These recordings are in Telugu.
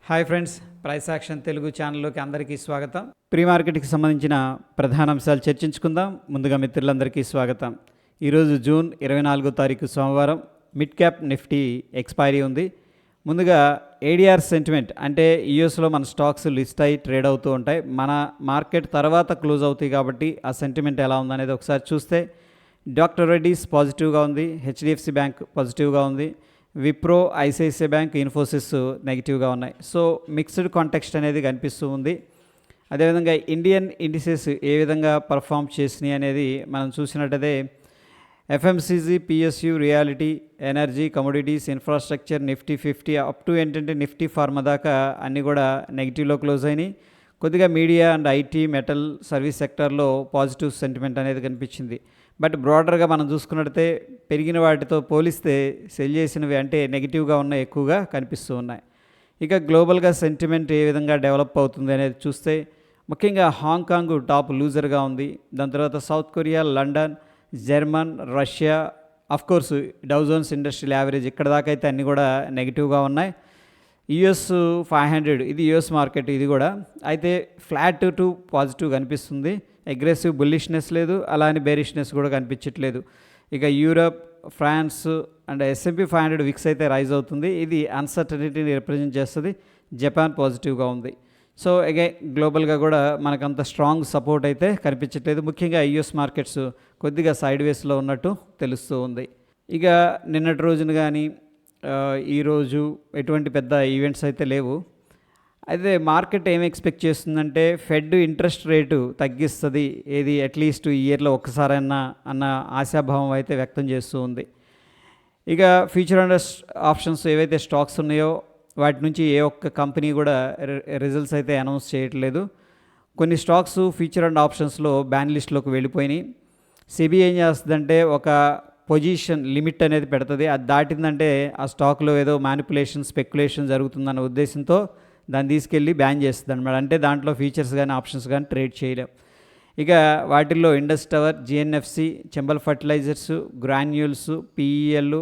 Hi friends, price action Telugu ఛానల్లోకి అందరికీ స్వాగతం. ప్రీ మార్కెట్కి సంబంధించిన ప్రధాన అంశాలు చర్చించుకుందాం. ముందుగా మిత్రులందరికీ స్వాగతం. ఈరోజు జూన్ 24వ తారీఖు సోమవారం. మిడ్ క్యాప్ నిఫ్టీ ఎక్స్పైరీ ఉంది. ముందుగా ఏడిఆర్ సెంటిమెంట్ అంటే యూఎస్లో మన స్టాక్స్ లిస్ట్ అయ్యి ట్రేడ్ అవుతూ ఉంటాయి. మన మార్కెట్ తర్వాత క్లోజ్ అవుతాయి కాబట్టి ఆ సెంటిమెంట్ ఎలా ఉందనేది ఒకసారి చూస్తే డాక్టర్ రెడ్డీస్ పాజిటివ్గా ఉంది, హెచ్డిఎఫ్సి బ్యాంక్ పాజిటివ్గా ఉంది, విప్రో, ఐసిఐసిఐ బ్యాంక్, ఇన్ఫోసిస్ నెగిటివ్గా ఉన్నాయి. సో మిక్స్డ్ కాంటెక్స్ట్ అనేది కనిపిస్తూ ఉంది. అదేవిధంగా ఇండియన్ ఇండిసెస్ ఏ విధంగా పర్ఫామ్ చేసినాయి అనేది మనం చూసినట్టయితే FMCG, PSU, realty, energy, commodities, infrastructure, Nifty 50 up to ఏంటంటే నిఫ్టీ ఫార్మా దాకా అన్నీ కూడా నెగిటివ్లో క్లోజ్ అయినాయి. కొద్దిగా media and IT, metal, service సెక్టార్లో పాజిటివ్ సెంటిమెంట్ అనేది కనిపించింది. బట్ బ్రాడర్గా మనం చూసుకున్నట్టయితే పెరిగిన వాటితో పోలిస్తే సెల్ చేసినవి అంటే నెగిటివ్గా ఉన్నాయి, ఎక్కువగా కనిపిస్తూ ఉన్నాయి. ఇక గ్లోబల్గా సెంటిమెంట్ ఏ విధంగా డెవలప్ అవుతుంది అనేది చూస్తే ముఖ్యంగా హాంకాంగ్ టాప్ లూజర్గా ఉంది. దాని తర్వాత south Korea, London, German, Russia, of course Dow Jones industrial average ఇక్కడ దాకా అయితే అన్నీ కూడా నెగిటివ్గా ఉన్నాయి. యుఎస్ 500 ఇది యుఎస్ మార్కెట్, ఇది కూడా అయితే ఫ్లాట్ టు పాజిటివ్ కనిపిస్తుంది. అగ్రెసివ్ బుల్లిష్నెస్ లేదు, అలానే బేరిష్నెస్ కూడా కనిపించట్లేదు. ఇక Europe, France and S&P 500 VIX అయితే రైజ్ అవుతుంది. ఇది అన్సర్టనిటీని రిప్రజెంట్ చేస్తుంది. జపాన్ పాజిటివ్గా ఉంది. సో అగైన్ గ్లోబల్గా కూడా మనకంత స్ట్రాంగ్ సపోర్ట్ అయితే కనిపించట్లేదు. ముఖ్యంగా యుఎస్ మార్కెట్స్ కొద్దిగా సైడ్ వేస్లో ఉన్నట్టు తెలుస్తూ ఉంది. ఇక నిన్నటి రోజున కానీ ఈరోజు ఎటువంటి పెద్ద ఈవెంట్స్ అయితే లేవు. అయితే మార్కెట్ ఏం ఎక్స్పెక్ట్ చేస్తుందంటే ఫెడ్ ఇంట్రెస్ట్ రేటు తగ్గిస్తుంది, ఏది అట్లీస్ట్ ఈ ఇయర్లో ఒక్కసారైనా అన్న ఆశాభావం అయితే వ్యక్తం చేస్తూ ఉంది. ఇక ఫ్యూచర్ అండ్ ఆప్షన్స్ ఏవైతే స్టాక్స్ ఉన్నాయో వాటి నుంచి ఏ ఒక్క కంపెనీ కూడా రిజల్ట్స్ అయితే అనౌన్స్ చేయట్లేదు. కొన్ని స్టాక్స్ ఫ్యూచర్ అండ్ ఆప్షన్స్లో బ్యాన్ లిస్ట్లోకి వెళ్ళిపోయినాయి. సెబీ ఏం చేస్తుందంటే ఒక పొజిషన్ లిమిట్ అనేది పెడుతుంది. అది దాటిందంటే ఆ స్టాక్లో ఏదో మ్యానిపులేషన్, స్పెక్యులేషన్ జరుగుతుందన్న ఉద్దేశంతో దాన్ని తీసుకెళ్ళి బ్యాన్ చేస్తుంది అనమాట. అంటే దాంట్లో ఫీచర్స్ కానీ ఆప్షన్స్ కానీ ట్రేడ్ చేయలేం. ఇక వాటిల్లో Indus Tower, GNFC, Chambal Fertilisers, Granules, PEL,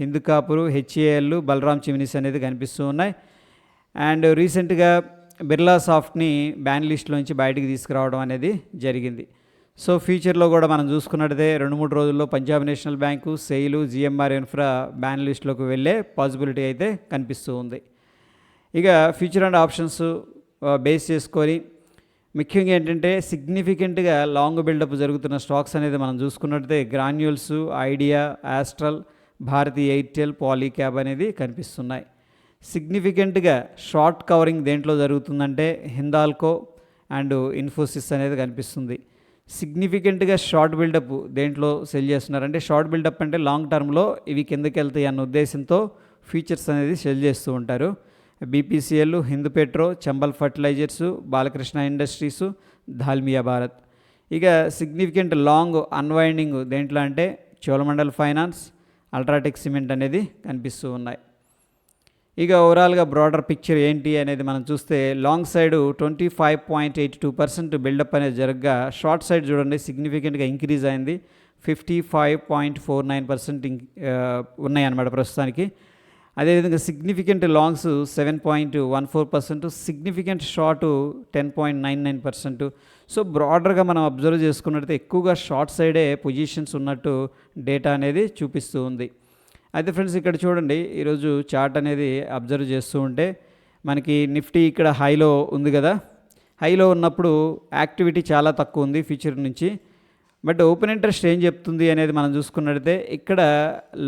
హిందూకాపూర్, హెచ్ఏఎల్, బలరామ్ చిమినీస్ అనేది కనిపిస్తూ ఉన్నాయి. అండ్ రీసెంట్గా బిర్లా సాఫ్ట్ని బ్యాన్ లిస్ట్లోంచి బయటికి తీసుకురావడం అనేది జరిగింది. సో ఫ్యూచర్లో కూడా మనం చూసుకున్నట్టయితే 2-3 రోజుల్లో Punjab National Bank, SAIL, GMR Infra ban లిస్ట్లోకి వెళ్ళే పాసిబిలిటీ అయితే కనిపిస్తూ ఉంది. ఇక ఫ్యూచర్ అండ్ ఆప్షన్స్ బేస్ చేసుకొని ముఖ్యంగా ఏంటంటే సిగ్నిఫికెంట్గా లాంగ్ బిల్డప్ జరుగుతున్న స్టాక్స్ అనేది మనం చూసుకున్నట్టయితే Granules, Idea, Astral, Bharti Airtel, Polycab అనేది కనిపిస్తున్నాయి. సిగ్నిఫికెంట్గా షార్ట్ కవరింగ్ దేంట్లో జరుగుతుందంటే హిందాల్కో అండ్ ఇన్ఫోసిస్ అనేది కనిపిస్తుంది. సిగ్నిఫికెంట్గా షార్ట్ బిల్డప్ దేంట్లో సెల్ చేస్తున్నారంటే షార్ట్ బిల్డప్ అంటే లాంగ్ టర్మ్లో ఇవి కిందకి వెళ్తాయి అన్న ఉద్దేశంతో ఫీచర్స్ అనేది సెల్ చేస్తూ ఉంటారు. BPCL, Hindu Petro, Chambal Fertilisers, Balkrishna Industries, Dalmia Bharat. ఇక సిగ్నిఫికెంట్ లాంగ్ అన్వైండింగ్ దేంట్లో అంటే చోళమండల్ ఫైనాన్స్, అల్ట్రాటెక్ సిమెంట్ అనేది కనిపిస్తూ ఉన్నాయి. ఇక ఓవరాల్గా బ్రాడర్ పిక్చర్ ఏంటి అనేది మనం చూస్తే లాంగ్ సైడ్ 25.82% బిల్డప్ అనేది జరగగా షార్ట్ సైడ్ చూడండి సిగ్నిఫికెంట్గా ఇంక్రీజ్ అయింది. 55.49% ఉన్నాయన్నమాట ప్రస్తుతానికి. అదేవిధంగా significant longs 7.14%, significant short 10.99%. So బ్రాడర్గా మనం అబ్జర్వ్ చేసుకున్నట్టయితే ఎక్కువగా షార్ట్ సైడే పొజిషన్స్ ఉన్నట్టు డేటా అనేది చూపిస్తూ ఉంది. అయితే ఫ్రెండ్స్ ఇక్కడ చూడండి, ఈరోజు చార్ట్ అనేది అబ్జర్వ్ చేస్తూ ఉంటే మనకి నిఫ్టీ ఇక్కడ హైలో ఉంది కదా, హైలో ఉన్నప్పుడు యాక్టివిటీ చాలా తక్కువ ఉంది ఫ్యూచర్ నుంచి. బట్ ఓపెన్ ఇంట్రెస్ట్ ఏం చెప్తుంది అనేది మనం చూసుకున్నట్టయితే ఇక్కడ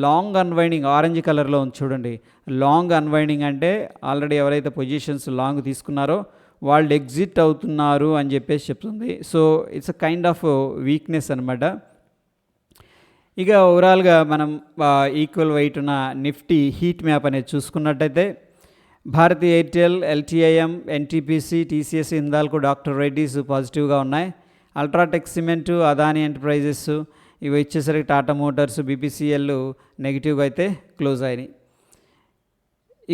లాంగ్ అన్వైండింగ్ ఆరెంజ్ కలర్లో ఉంది చూడండి. లాంగ్ అన్వైండింగ్ అంటే ఆల్రెడీ ఎవరైతే పొజిషన్స్ లాంగ్ తీసుకున్నారో వాళ్ళు ఎగ్జిట్ అవుతున్నారు అని చెప్పేసి చెప్తుంది. So it's a kind of weakness అనమాట. ఇక ఓవరాల్గా మనం ఈక్వల్ వెయిట్ ఉన్న నిఫ్టీ హీట్ మ్యాప్ అనేది చూసుకున్నట్టయితే Bharti Airtel, LTIM, NTPC, TCS, Hindalco, Dr Reddy's పాజిటివ్గా ఉన్నాయి. అల్ట్రాటెక్ సిమెంటు, అదానీ ఎంటర్ప్రైజెస్ ఇవి వచ్చేసరికి టాటా మోటార్స్, బీపీసీఎల్ నెగిటివ్గా అయితే క్లోజ్ అయినాయి.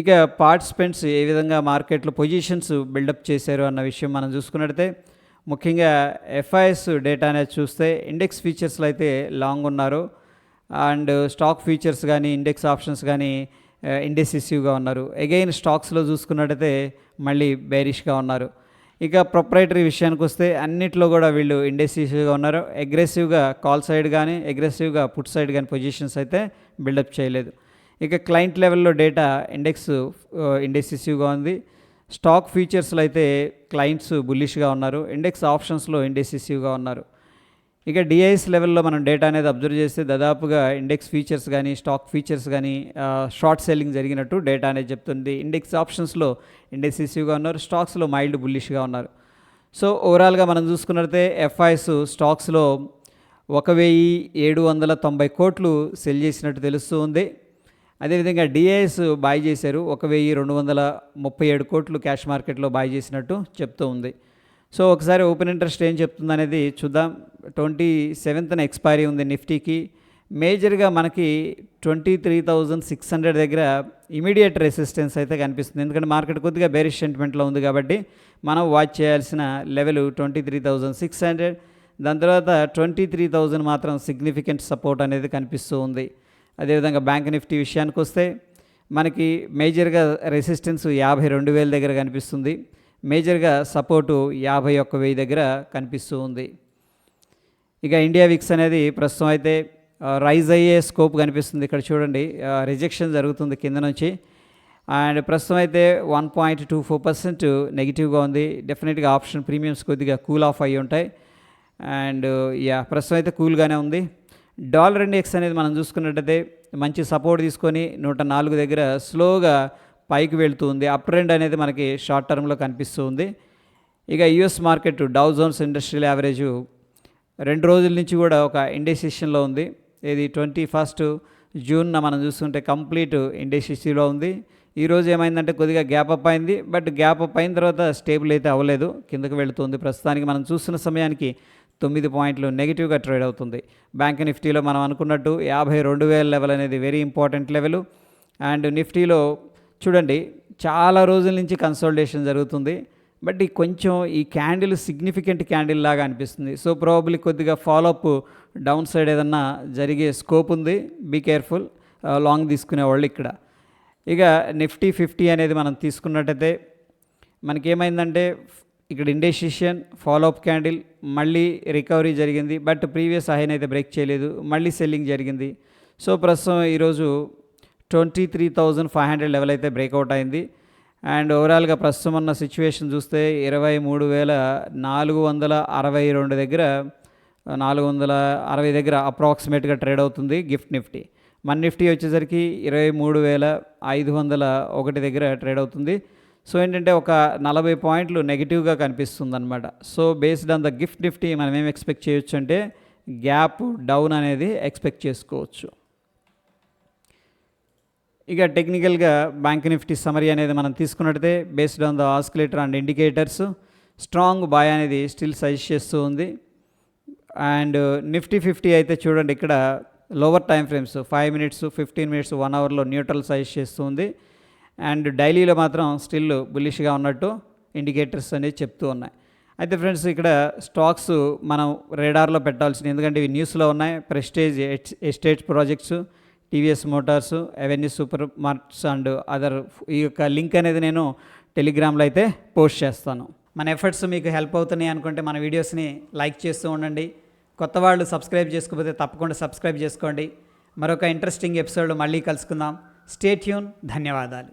ఇక పార్టిసిపెంట్స్ ఏ విధంగా మార్కెట్లో పొజిషన్స్ బిల్డప్ చేశారు అన్న విషయం మనం చూసుకున్నట్టయితే ముఖ్యంగా ఎఫ్ఐఎస్ డేటా అనేది చూస్తే ఇండెక్స్ ఫీచర్స్లో అయితే లాంగ్ ఉన్నారు. అండ్ స్టాక్ ఫీచర్స్ కానీ ఇండెక్స్ ఆప్షన్స్ కానీ ఇండెసిసివ్గా ఉన్నారు. అగైన్ స్టాక్స్లో చూసుకున్నట్టయితే మళ్ళీ బేరిష్గా ఉన్నారు. ఇక ప్రొప్రైటరీ విషయానికి వస్తే అన్నిట్లో కూడా వీళ్ళు ఇండెసిసివ్గా ఉన్నారు. అగ్రెసివ్గా కాల్ సైడ్ కానీ అగ్రెసివ్గా పుట్ సైడ్ కానీ పొజిషన్స్ అయితే బిల్డప్ చేయలేదు. ఇక క్లయింట్ లెవెల్లో డేటా ఇండెసిసివ్గా ఉంది. స్టాక్ ఫ్యూచర్స్లో అయితే క్లయింట్స్ బుల్లిష్గా ఉన్నారు. ఇండెక్స్ ఆప్షన్స్లో ఇండెసిసివ్గా ఉన్నారు. ఇక డిఐఎస్ లెవెల్లో మనం డేటా అనేది అబ్జర్వ్ చేస్తే దాదాపుగా ఇండెక్స్ ఫీచర్స్ కానీ స్టాక్ ఫీచర్స్ కానీ షార్ట్ సెల్లింగ్ జరిగినట్టు డేటా అనేది చెప్తుంది. ఇండెక్స్ ఆప్షన్స్లో ఇండెసిసివ్గా ఉన్నారు. స్టాక్స్లో మైల్డ్ బుల్లిష్గా ఉన్నారు. సో ఓవరాల్గా మనం చూసుకున్నట్లయితే ఎఫ్ఐఎస్ స్టాక్స్లో 1790 కోట్లు సెల్ చేసినట్టు తెలుస్తూ ఉంది. అదేవిధంగా డిఐఎస్ బాయ్ చేశారు, 1237 కోట్లు క్యాష్ మార్కెట్లో బాయ్ చేసినట్టు చెప్తూ ఉంది. సో ఒకసారి ఓపెన్ ఇంట్రెస్ట్ ఏం చెప్తుంది అనేది చూద్దాం. 27న ఎక్స్పైరీ ఉంది నిఫ్టీకి. మేజర్గా మనకి 23,600 దగ్గర ఇమీడియట్ రెసిస్టెన్స్ అయితే కనిపిస్తుంది. ఎందుకంటే మార్కెట్ కొద్దిగా బేరిష్ సెంటిమెంట్లో ఉంది కాబట్టి మనం వాచ్ చేయాల్సిన లెవెల్ 23,600. దాని తర్వాత 23,000 మాత్రం సిగ్నిఫికెంట్ సపోర్ట్ అనేది కనిపిస్తూ ఉంది. అదేవిధంగా బ్యాంక్ నిఫ్టీ విషయానికి వస్తే మనకి మేజర్గా రెసిస్టెన్స్ 52,000 దగ్గర కనిపిస్తుంది. మేజర్గా సపోర్టు 51,000 దగ్గర కనిపిస్తూ ఉంది. ఇక ఇండియా విక్స్ అనేది ప్రస్తుతం అయితే రైజ్ అయ్యే స్కోప్ కనిపిస్తుంది. ఇక్కడ చూడండి, రిజెక్షన్ జరుగుతుంది కింద నుంచి. అండ్ ప్రస్తుతం అయితే 1.24% నెగిటివ్గా ఉంది. డెఫినెట్గా ఆప్షన్ ప్రీమియమ్స్ కొద్దిగా కూల్ ఆఫ్ అయ్యి ఉంటాయి. అండ్ ప్రస్తుతం అయితే కూల్గానే ఉంది. డాలర్ ఇండెక్స్ అనేది మనం చూసుకున్నట్టయితే మంచి సపోర్ట్ తీసుకొని 104 దగ్గర స్లోగా పైకి వెళ్తూ ఉంది. అప్ ట్రెండ్ అనేది మనకి షార్ట్ టర్మ్లో కనిపిస్తూ ఉంది. ఇక US market Dow Jones industrial average 2 రోజుల నుంచి కూడా ఒక ఇండెసిషన్లో ఉంది. ఇది 21 జూన్న మనం చూస్తుంటే కంప్లీట్ ఇండెసిసివ్లో ఉంది. ఈరోజు ఏమైందంటే కొద్దిగా గ్యాప్ అప్ అయింది. బట్ గ్యాప్ అప్ అయిన తర్వాత స్టేబుల్ అయితే అవ్వలేదు, కిందకు వెళుతుంది. ప్రస్తుతానికి మనం చూస్తున్న సమయానికి 9 పాయింట్లు నెగిటివ్గా ట్రేడ్ అవుతుంది. బ్యాంక్ నిఫ్టీలో మనం అనుకున్నట్టు 52,000 లెవెల్ అనేది వెరీ ఇంపార్టెంట్ లెవెల్. అండ్ నిఫ్టీలో చూడండి, చాలా రోజుల నుంచి కన్సోలిడేషన్ జరుగుతుంది. బట్ కొంచెం ఈ క్యాండిల్ సిగ్నిఫికెంట్ క్యాండిల్ లాగా అనిపిస్తుంది. సో ప్రాబబ్లీ కొద్దిగా ఫాలోఅప్ డౌన్ సైడ్ ఏదన్నా జరిగే స్కోప్ ఉంది. బీ కేర్ఫుల్ లాంగ్ తీసుకునేవాళ్ళు ఇక్కడ. ఇక నిఫ్టీ 50 అనేది మనం తీసుకున్నట్టయితే మనకేమైందంటే ఇక్కడ ఇండెసిషన్ ఫాలోఅప్ క్యాండిల్ మళ్ళీ రికవరీ జరిగింది. బట్ ప్రీవియస్ హైని అయితే బ్రేక్ చేయలేదు, మళ్ళీ సెల్లింగ్ జరిగింది. సో ప్రస్తుతం ఈరోజు 23,500 లెవెల్ అయితే బ్రేక్అవుట్ అయింది. అండ్ ఓవరాల్గా ప్రస్తుతం ఉన్న సిచ్యువేషన్ చూస్తే 23,462 దగ్గర 460 దగ్గర అప్రాక్సిమేట్గా ట్రేడ్ అవుతుంది గిఫ్ట్ నిఫ్టీ. మన నిఫ్టీ వచ్చేసరికి 23,501 దగ్గర ట్రేడ్ అవుతుంది. సో ఏంటంటే ఒక 40 పాయింట్లు నెగిటివ్గా కనిపిస్తుంది అనమాట. So based on the gift Nifty మనం ఏం ఎక్స్పెక్ట్ చేయొచ్చు అంటే గ్యాప్ డౌన్ అనేది ఎక్స్పెక్ట్ చేసుకోవచ్చు. ఇక టెక్నికల్గా బ్యాంక్ నిఫ్టీ సమరీ అనేది మనం తీసుకున్నట్టయితే based on the oscillator and indicators strong buy అనేది స్టిల్ సజెస్ట్ చేస్తూ ఉంది. అండ్ నిఫ్టీ 50 అయితే చూడండి, ఇక్కడ lower time frames 5 minutes 15 minutes 1 అవర్లో న్యూట్రల్ సజెస్ట్ చేస్తూ ఉంది. అండ్ డైలీలో మాత్రం స్టిల్ బుల్లిష్గా ఉన్నట్టు ఇండికేటర్స్ అనేవి చెప్తూ ఉన్నాయి. అయితే ఫ్రెండ్స్, ఇక్కడ స్టాక్స్ మనం రేడార్లో పెట్టాల్సింది, ఎందుకంటే ఇవి న్యూస్లో ఉన్నాయి. Prestige estate projects, TVS Motors, avenue super marts and other. ఈ యొక్క లింక్ అనేది నేను టెలిగ్రామ్లో అయితే పోస్ట్ చేస్తాను. మన ఎఫర్ట్స్ మీకు హెల్ప్ అవుతున్నాయి అనుకుంటే మన వీడియోస్ని లైక్ చేస్తూ ఉండండి. కొత్త వాళ్ళు సబ్స్క్రైబ్ చేసుకోకపోతే తప్పకుండా సబ్స్క్రైబ్ చేసుకోండి. మరొక ఇంట్రెస్టింగ్ ఎపిసోడ్ మళ్ళీ కలుసుకుందాం. Stay tune. ధన్యవాదాలు.